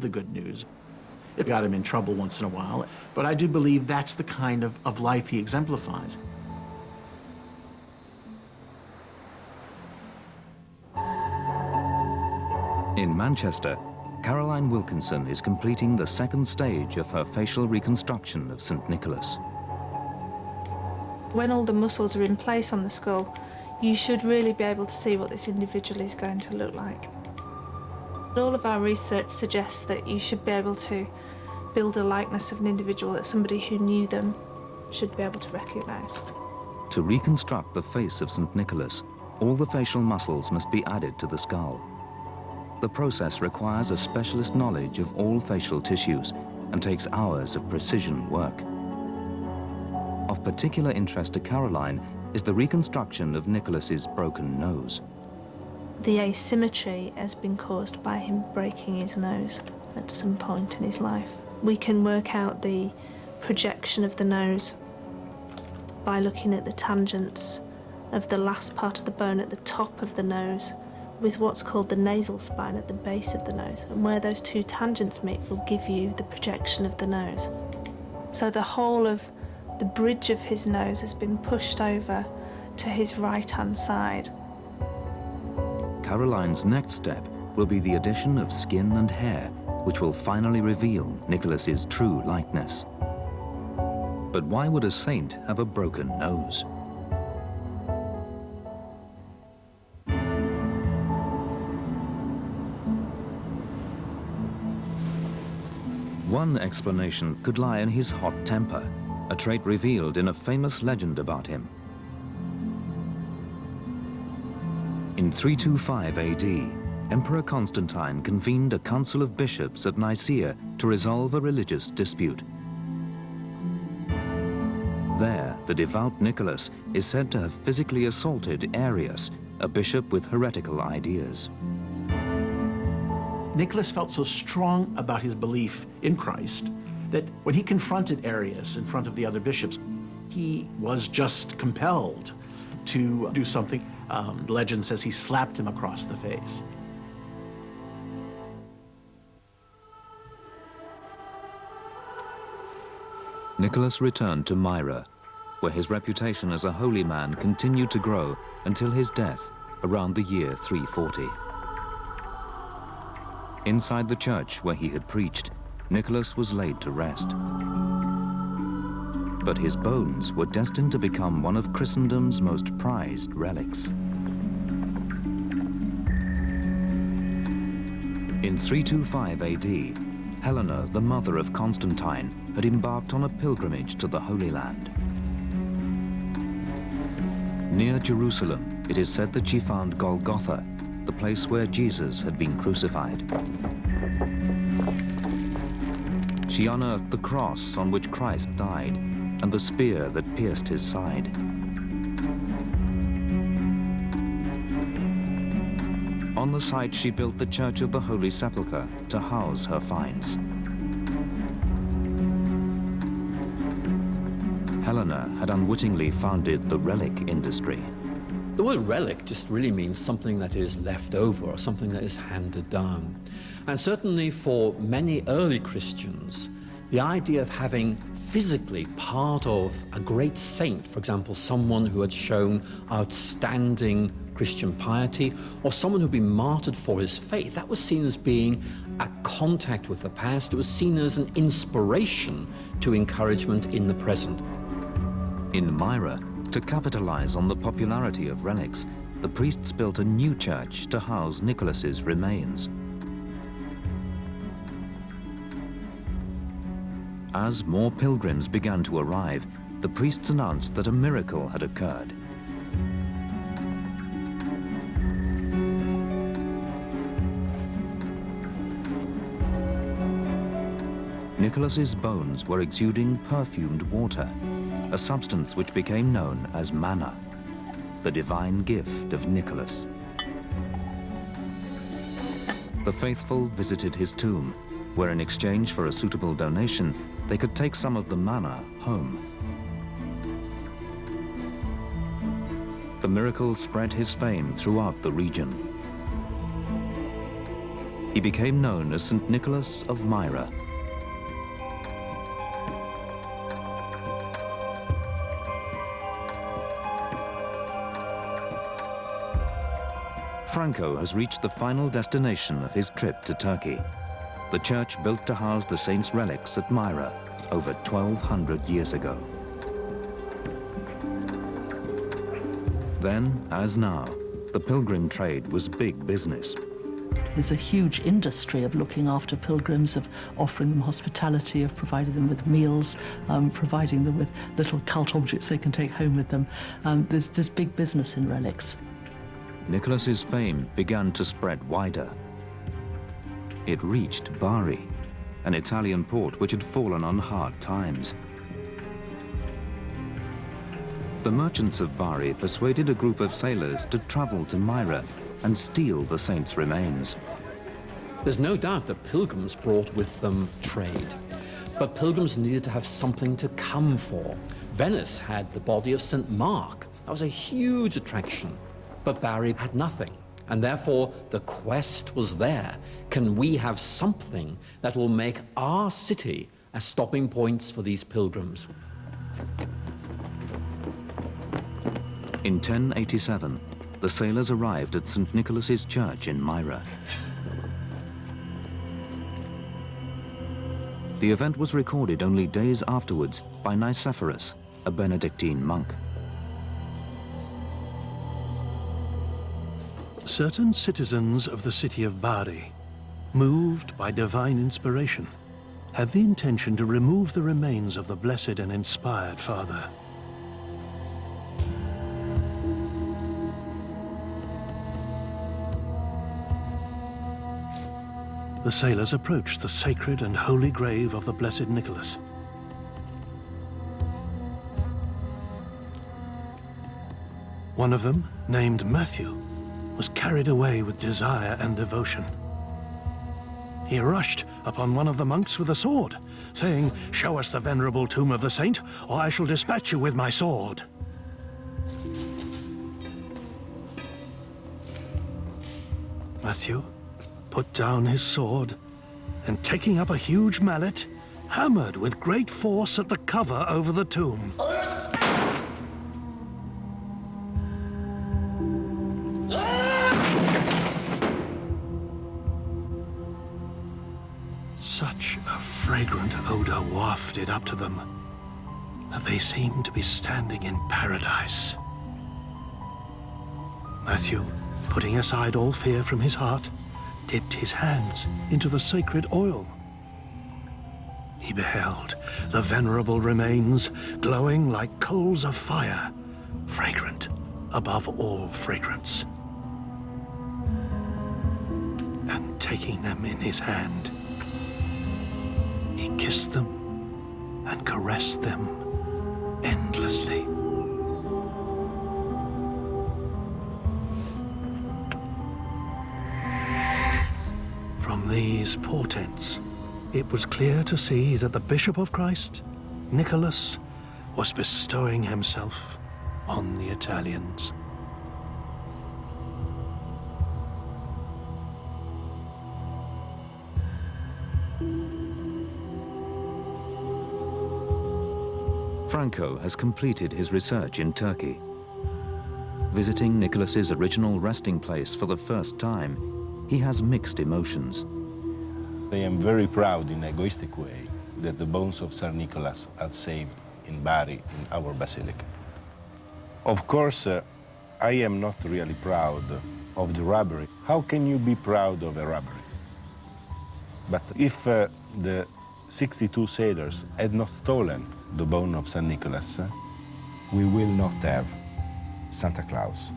the good news. It got him in trouble once in a while, but I do believe that's the kind of life he exemplifies. In Manchester, Caroline Wilkinson is completing the second stage of her facial reconstruction of St. Nicholas. When all the muscles are in place on the skull, you should really be able to see what this individual is going to look like. All of our research suggests that you should be able to build a likeness of an individual that somebody who knew them should be able to recognise. To reconstruct the face of St. Nicholas, all the facial muscles must be added to the skull. The process requires a specialist knowledge of all facial tissues and takes hours of precision work. Of particular interest to Caroline is the reconstruction of Nicholas's broken nose. The asymmetry has been caused by him breaking his nose at some point in his life. We can work out the projection of the nose by looking at the tangents of the last part of the bone at the top of the nose with what's called the nasal spine at the base of the nose. And where those two tangents meet will give you the projection of the nose. So the whole of the bridge of his nose has been pushed over to his right-hand side. Caroline's next step will be the addition of skin and hair, which will finally reveal Nicholas's true likeness. But why would a saint have a broken nose? One explanation could lie in his hot temper, a trait revealed in a famous legend about him. In 325 AD, Emperor Constantine convened a council of bishops at Nicaea to resolve a religious dispute. There, the devout Nicholas is said to have physically assaulted Arius, a bishop with heretical ideas. Nicholas felt so strong about his belief in Christ that when he confronted Arius in front of the other bishops, he was just compelled to do something. Legend says he slapped him across the face. Nicholas returned to Myra, where his reputation as a holy man continued to grow until his death around the year 340. Inside the church where he had preached, Nicholas was laid to rest. But his bones were destined to become one of Christendom's most prized relics. In 325 AD, Helena, the mother of Constantine, had embarked on a pilgrimage to the Holy Land. Near Jerusalem, it is said that she found Golgotha, the place where Jesus had been crucified. She unearthed the cross on which Christ died and the spear that pierced his side. On the site, she built the Church of the Holy Sepulchre to house her finds. Helena had unwittingly founded the relic industry. The word relic just really means something that is left over or something that is handed down. And certainly for many early Christians, the idea of having physically part of a great saint, for example, someone who had shown outstanding Christian piety, or someone who'd been martyred for his faith, that was seen as being a contact with the past. It was seen as an inspiration to encouragement in the present. In Myra, to capitalize on the popularity of relics, the priests built a new church to house Nicholas's remains. As more pilgrims began to arrive, the priests announced that a miracle had occurred. Nicholas's bones were exuding perfumed water, a substance which became known as manna, the divine gift of Nicholas. The faithful visited his tomb, where in exchange for a suitable donation, they could take some of the manna home. The miracle spread his fame throughout the region. he became known as St. Nicholas of Myra. Franco has reached the final destination of his trip to Turkey, the church built to house the saint's relics at Myra over 1,200 years ago. Then, as now, the pilgrim trade was big business. There's a huge industry of looking after pilgrims, of offering them hospitality, of providing them with meals, providing them with little cult objects they can take home with them. There's big business in relics. Nicholas's fame began to spread wider. It reached Bari, an Italian port which had fallen on hard times. The merchants of Bari persuaded a group of sailors to travel to Myra and steal the saint's remains. There's no doubt that pilgrims brought with them trade, but pilgrims needed to have something to come for. Venice had the body of St. Mark. That was a huge attraction, but Bari had nothing, and therefore the quest was there. Can we have something that will make our city as stopping points for these pilgrims? In 1087, the sailors arrived at St. Nicholas's church in Myra. The event was recorded only days afterwards by Nicephorus, a Benedictine monk. Certain citizens of the city of Bari, moved by divine inspiration, had the intention to remove the remains of the blessed and inspired Father. The sailors approached the sacred and holy grave of the blessed Nicholas. One of them, named Matthew, was carried away with desire and devotion. He rushed upon one of the monks with a sword, saying, "Show us the venerable tomb of the saint, or I shall dispatch you with my sword." Matthew put down his sword and, taking up a huge mallet, hammered with great force at the cover over the tomb. Such a fragrant odor wafted up to them that they seemed to be standing in paradise. Matthew, putting aside all fear from his heart, dipped his hands into the sacred oil. He beheld the venerable remains glowing like coals of fire, fragrant above all fragrance. And taking them in his hand, he kissed them and caressed them endlessly. From these portents, it was clear to see that the Bishop of Christ, Nicholas, was bestowing himself on the Italians. Franco has completed his research in Turkey. Visiting Nicholas's original resting place for the first time, he has mixed emotions. I am very proud in an egoistic way that the bones of St. Nicholas are saved in Bari, in our basilica. Of course, I am not really proud of the robbery. How can you be proud of a robbery? But if the 62 sailors had not stolen the bone of St. Nicholas, we will not have Santa Claus.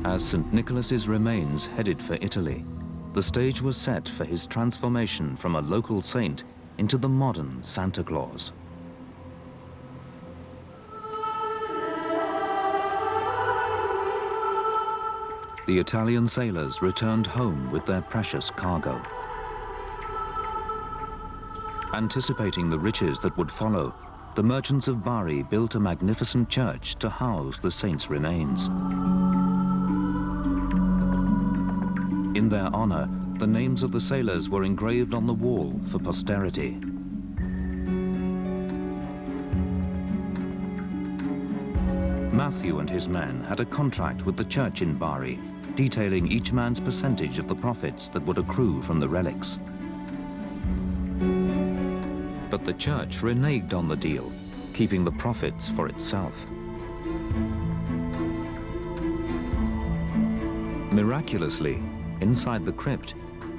As St. Nicholas's remains headed for Italy, the stage was set for his transformation from a local saint into the modern Santa Claus. The Italian sailors returned home with their precious cargo. Anticipating the riches that would follow, the merchants of Bari built a magnificent church to house the saint's remains. in their honor, the names of the sailors were engraved on the wall for posterity. Matthew and his men had a contract with the church in Bari, detailing each man's percentage of the profits that would accrue from the relics. But the church reneged on the deal, keeping the profits for itself. Miraculously, inside the crypt,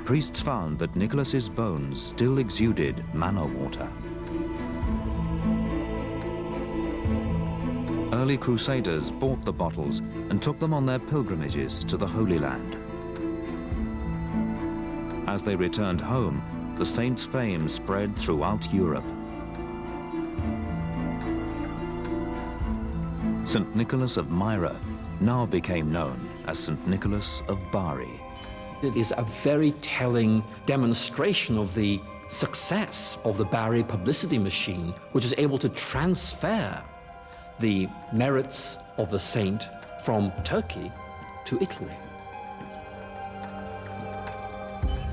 priests found that Nicholas's bones still exuded manna water. Early crusaders bought the bottles and took them on their pilgrimages to the Holy Land. As they returned home, the saint's fame spread throughout Europe. St. Nicholas of Myra now became known as St. Nicholas of Bari. It is a very telling demonstration of the success of the Bari publicity machine, which is able to transfer the merits of the saint from Turkey to Italy.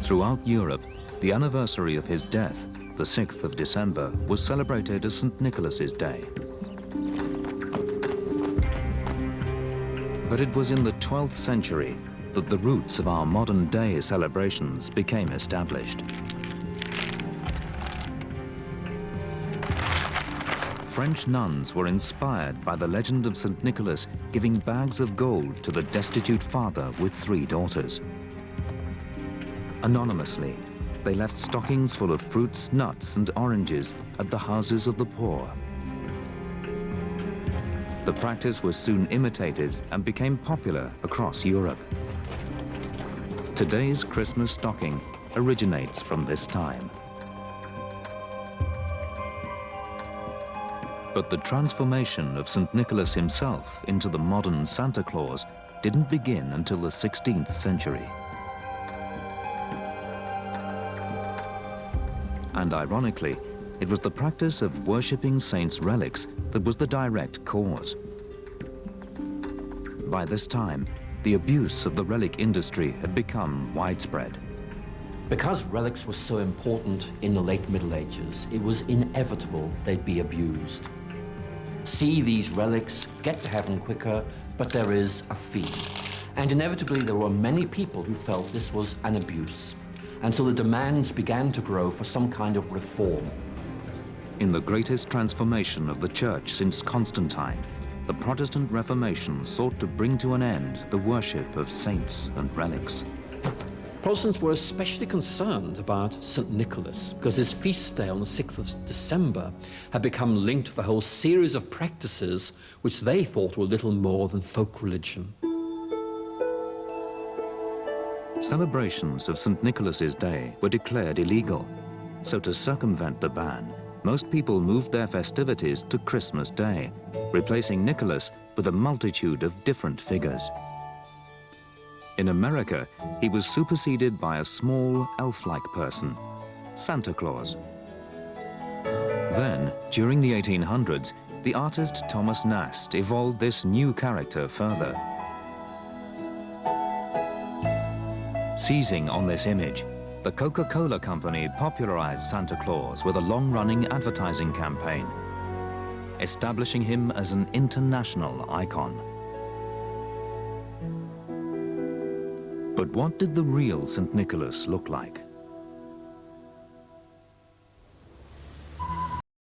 Throughout Europe, the anniversary of his death, the 6th of December, was celebrated as St. Nicholas's Day. But it was in the 12th century that the roots of our modern-day celebrations became established. French nuns were inspired by the legend of St. Nicholas giving bags of gold to the destitute father with 3 daughters. Anonymously, they left stockings full of fruits, nuts, and oranges at the houses of the poor. The practice was soon imitated and became popular across Europe. Today's Christmas stocking originates from this time. But the transformation of St. Nicholas himself into the modern Santa Claus didn't begin until the 16th century. And ironically, it was the practice of worshipping saints' relics that was the direct cause. By this time, the abuse of the relic industry had become widespread. Because relics were so important in the late Middle Ages, it was inevitable they'd be abused. See these relics, get to heaven quicker, but there is a fee. And inevitably there were many people who felt this was an abuse. And so the demands began to grow for some kind of reform. In the greatest transformation of the Church since Constantine, the Protestant Reformation sought to bring to an end the worship of saints and relics. Protestants were especially concerned about St. Nicholas because his feast day on the 6th of December had become linked to the whole series of practices which they thought were little more than folk religion. Celebrations of St. Nicholas's Day were declared illegal, so to circumvent the ban, most people moved their festivities to Christmas Day, replacing Nicholas with a multitude of different figures. In America, he was superseded by a small elf-like person, Santa Claus. Then, during the 1800s, the artist Thomas Nast evolved this new character further. Seizing on this image, the Coca-Cola company popularized Santa Claus with a long-running advertising campaign, establishing him as an international icon. But what did the real St. Nicholas look like?